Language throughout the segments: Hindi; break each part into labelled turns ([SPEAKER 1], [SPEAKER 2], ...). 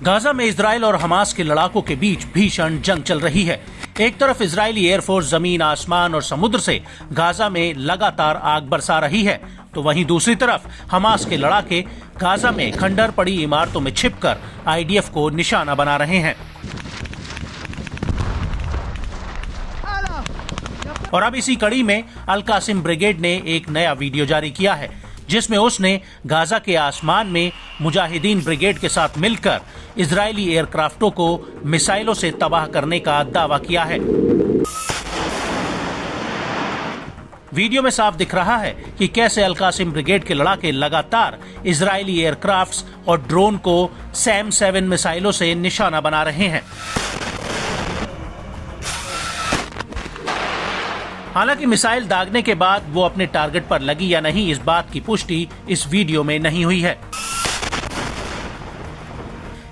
[SPEAKER 1] गाजा में इजराइल और हमास के लड़ाकों के बीच भीषण जंग चल रही है। एक तरफ इजरायली एयरफोर्स जमीन, आसमान और समुद्र से गाजा में लगातार आग बरसा रही है, तो वहीं दूसरी तरफ हमास के लड़ाके गाजा में खंडर पड़ी इमारतों में छिपकर आईडीएफ को निशाना बना रहे हैं। और अब इसी कड़ी में अल कासिम ब्रिगेड ने एक नया वीडियो जारी किया है, जिसमें उसने गाजा के आसमान में मुजाहिदीन ब्रिगेड के साथ मिलकर इजरायली एयरक्राफ्टों को मिसाइलों से तबाह करने का दावा किया है। वीडियो में साफ दिख रहा है कि कैसे अल कासिम ब्रिगेड के लड़ाके लगातार इजरायली एयरक्राफ्ट्स और ड्रोन को सैम 7 मिसाइलों से निशाना बना रहे हैं। हालांकि मिसाइल दागने के बाद वो अपने टारगेट पर लगी या नहीं, इस बात की पुष्टि इस वीडियो में नहीं हुई है।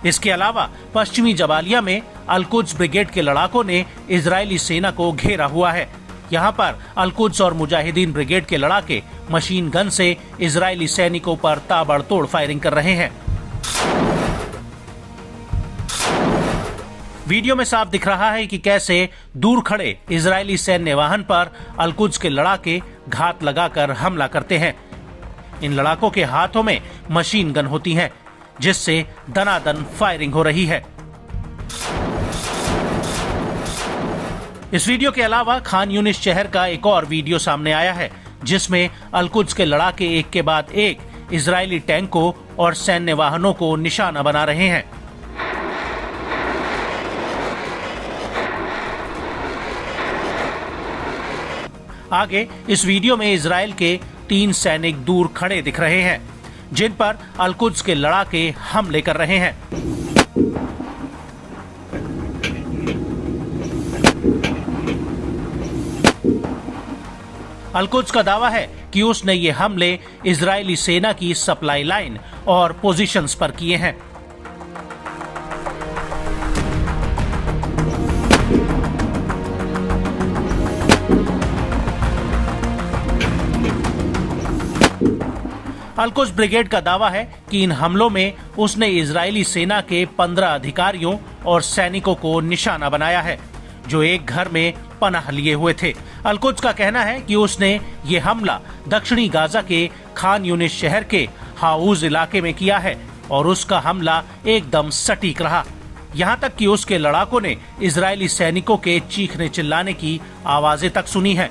[SPEAKER 1] इसके अलावा पश्चिमी जबालिया में अल कुद्स ब्रिगेड के लड़ाकों ने इजरायली सेना को घेरा हुआ है। यहाँ पर अल कुद्स और मुजाहिदीन ब्रिगेड के लड़ाके मशीन गन से इजरायली सैनिकों पर ताबड़तोड़ फायरिंग कर रहे हैं। वीडियो में साफ दिख रहा है कि कैसे दूर खड़े इजरायली सैन्य वाहन पर अल कुद्स के लड़ाके घात लगाकर हमला करते हैं। इन लड़ाकों के हाथों में मशीन गन होती है, जिससे दनादन फायरिंग हो रही है। इस वीडियो के अलावा खान यूनिस शहर का एक और वीडियो सामने आया है, जिसमें अल कुद्स के लड़ाके एक के बाद एक इजरायली टैंकों और सैन्य वाहनों को निशाना बना रहे हैं। आगे इस वीडियो में इजराइल के 3 सैनिक दूर खड़े दिख रहे हैं, जिन पर अल कुद्स के लड़ाके हमले कर रहे हैं। अल कुद्स का दावा है कि उसने ये हमले इजरायली सेना की सप्लाई लाइन और पोजीशंस पर किए हैं। अल कुद्स ब्रिगेड का दावा है कि इन हमलों में उसने इजरायली सेना के 15 अधिकारियों और सैनिकों को निशाना बनाया है, जो एक घर में पनाह लिए हुए थे। अल कुद्स का कहना है कि उसने ये हमला दक्षिणी गाजा के खान यूनिस शहर के हाउज इलाके में किया है और उसका हमला एकदम सटीक रहा। यहाँ तक कि उसके लड़ाकों ने इजरायली सैनिकों के चीखने चिल्लाने की आवाजें तक सुनी है।